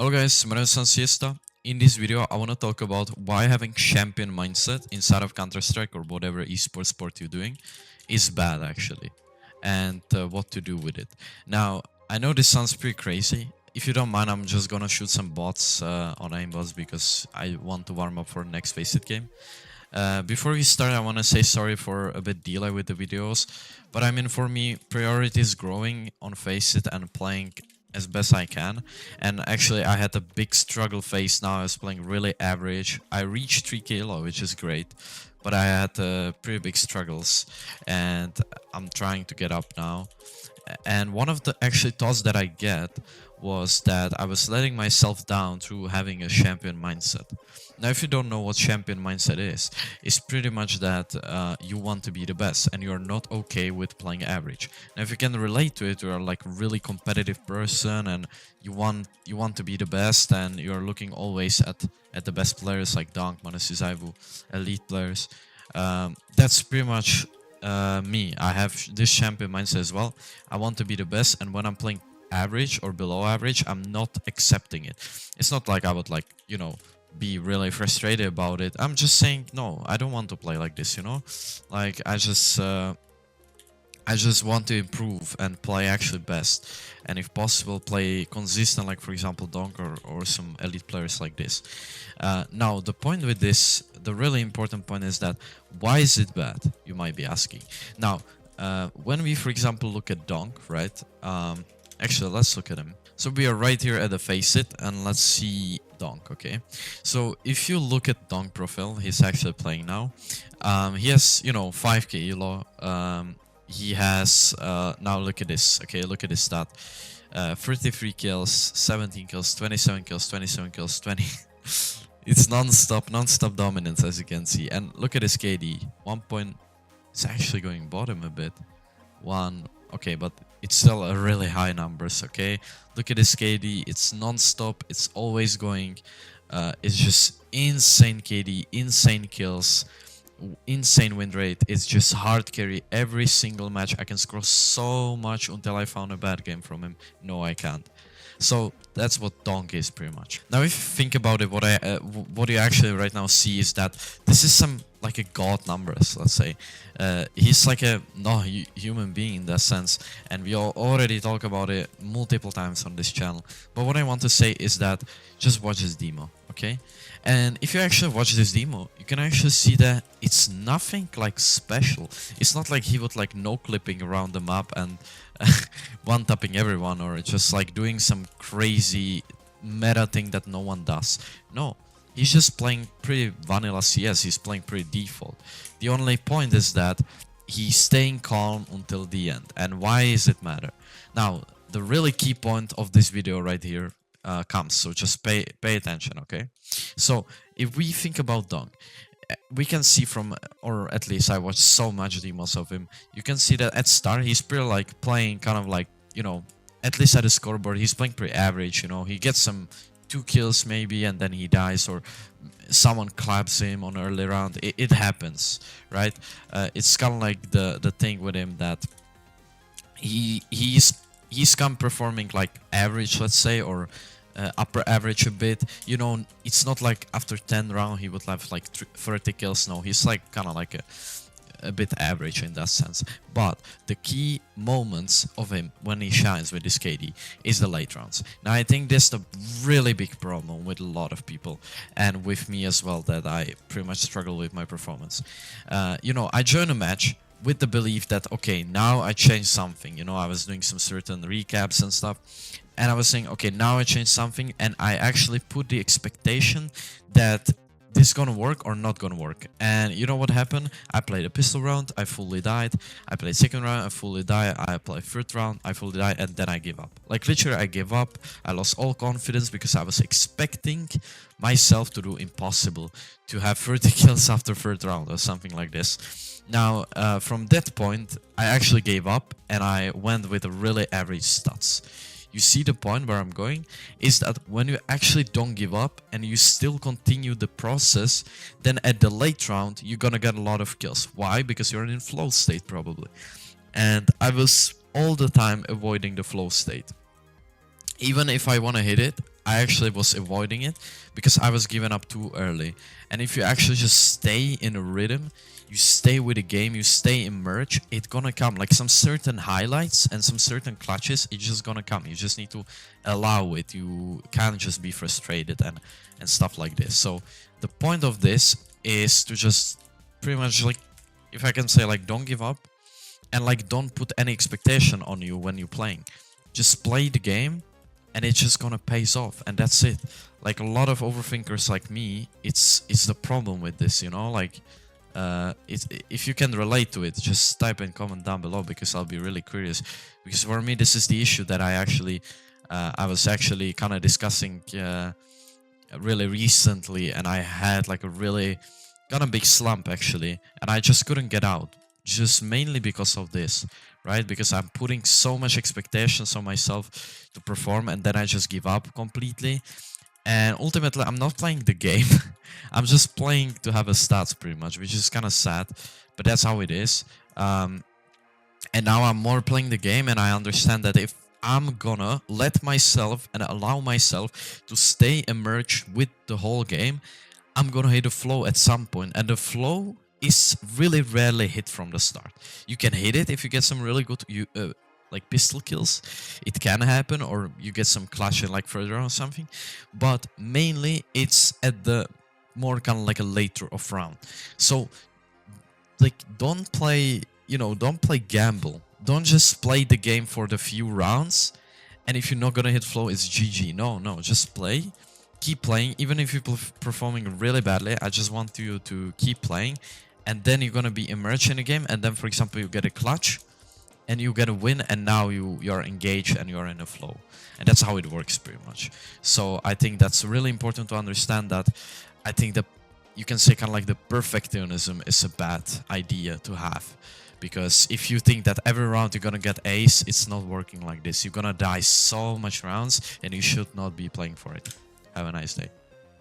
Hello guys, my name is CS2. In this video, I want to talk about why having champion mindset inside of Counter-Strike or whatever esports sport you're doing is bad actually, and what to do with it. Now, I know this sounds pretty crazy. If you don't mind, I'm just gonna shoot some bots on aimbots because I want to warm up for the next Faceit game. Before we start, I want to say sorry for a bit delay with the videos, but I mean, for me, priority is growing on Faceit and playing as best I can. And actually, I had a big struggle phase. Now I was playing really average. I reached 3k elo, which is great, but I had pretty big struggles, and I'm trying to get up now. And one of the actually thoughts that I get was that I was letting myself down through having a champion mindset. Now, if you don't know what champion mindset is, it's pretty much that you want to be the best and you're not okay with playing average. Now, if you can relate to it, you're like a really competitive person and you want to be the best, and you're looking always at the best players like Donk, elite players. That's pretty much me. I have this champion mindset as well. I want to be the best, and when I'm playing average or below average, I'm not accepting it. It's not like I would be really frustrated about it. I'm just saying, no, I don't want to play like this, like I just want to improve and play actually best, and if possible play consistent, like for example Donk or some elite players like this. Now the point with this, the really important point is that why is it bad, you might be asking. Now when we for example look at Donk, right, actually let's look at him. So we are right here at the Faceit and let's see Donk, okay? So if you look at Donk profile, he's actually playing now. He has, 5k elo. He has, now look at this, okay? Look at his stat. 33 kills, 17 kills, 27 kills, 27 kills, 20. It's non-stop dominance, as you can see. And look at his KD. 1 point, it's actually going bottom a bit. 1, okay, but it's still a really high numbers, okay? Look at this KD, it's non-stop, it's always going. It's just insane KD, insane kills, insane win rate. It's just hard carry every single match. I can score so much until I found a bad game from him. No, I can't. So that's what Donk is pretty much. Now, if you think about it, what you actually right now see is that this is some like a god numbers. Let's say he's like a human being in that sense, and we already talk about it multiple times on this channel. But what I want to say is that just watch this demo, okay? And if you actually watch this demo, you can actually see that it's nothing like special. It's not like he would like no clipping around the map and one tapping everyone, or just like doing some crazy meta thing that no one does. No, he's just playing pretty vanilla CS. He's playing pretty default. The only point is that he's staying calm until the end. And why does it matter? Now, the really key point of this video right here comes. So just pay attention, okay? So if we think about Donk, we can see from, or at least I watched so much demos of him, you can see that at start he's pretty like playing kind of like, at least at the scoreboard he's playing pretty average. He gets some 2 kills maybe and then he dies, or someone claps him on early round. It happens, right? It's kind of like the thing with him that he's come performing like average, let's say, or upper average a bit. It's not like after 10 round he would have like 30 kills. No, he's like kind of like a bit average in that sense. But the key moments of him when he shines with his KD is the late rounds. Now I think this is the really big problem with a lot of people, and with me as well, that I pretty much struggle with my performance. I join a match with the belief that, okay, now I changed something. I was doing some certain recaps and stuff, and I was saying, okay, now I changed something, and I actually put the expectation that this is gonna work or not gonna work. And you know what happened? I played a pistol round, I fully died. I played second round, I fully died. I played third round, I fully died, and then I give up. Like literally, I gave up. I lost all confidence because I was expecting myself to do impossible, to have 30 kills after third round or something like this. Now, from that point, I actually gave up and I went with a really average stats. You see the point where I'm going is that when you actually don't give up and you still continue the process, then at the late round, you're gonna get a lot of kills. Why? Because you're in flow state probably. And I was all the time avoiding the flow state. Even if I want to hit it, I actually was avoiding it because I was giving up too early. And if you actually just stay in a rhythm, you stay with the game, you stay immersed, it's gonna come. Like some certain highlights and some certain clutches, it's just gonna come. You just need to allow it. You can't just be frustrated and stuff like this. So the point of this is to just pretty much, like, if I can say, like, don't give up and like don't put any expectation on you when you're playing. Just play the game and it's just gonna pays off, and that's it. Like a lot of overthinkers like me, it's the problem with this, you know. Like if you can relate to it, just type in comment down below, because I'll be really curious. Because for me, this is the issue that I was actually kind of discussing really recently, and I had like a really kind of big slump actually, and I just couldn't get out, just mainly because of this, right? Because I'm putting so much expectations on myself to perform, and then I just give up completely. And ultimately, I'm not playing the game. I'm just playing to have a stats pretty much, which is kind of sad, but that's how it is. And now I'm more playing the game, and I understand that if I'm gonna let myself and allow myself to stay immersed with the whole game, I'm gonna hit a flow at some point, and the flow is really rarely hit from the start. You can hit it if you get some really good like pistol kills. It can happen, or you get some clash like further on or something, but mainly it's at the more kind of like a later of round. So like don't play, you know, don't play gamble. Don't just play the game for the few rounds, and if you're not gonna hit flow, it's GG. No, just play, keep playing. Even if you're performing really badly, I just want you to keep playing, and then you're gonna be immersed in the game, and then for example you get a clutch and you get a win, and now you're engaged and you're in a flow, and that's how it works pretty much. So I think that's really important to understand that. I think that you can say kind of like the perfectionism is a bad idea to have, because if you think that every round you're gonna get ace, it's not working like this. You're gonna die so much rounds, and you should not be playing for it. Have a nice day.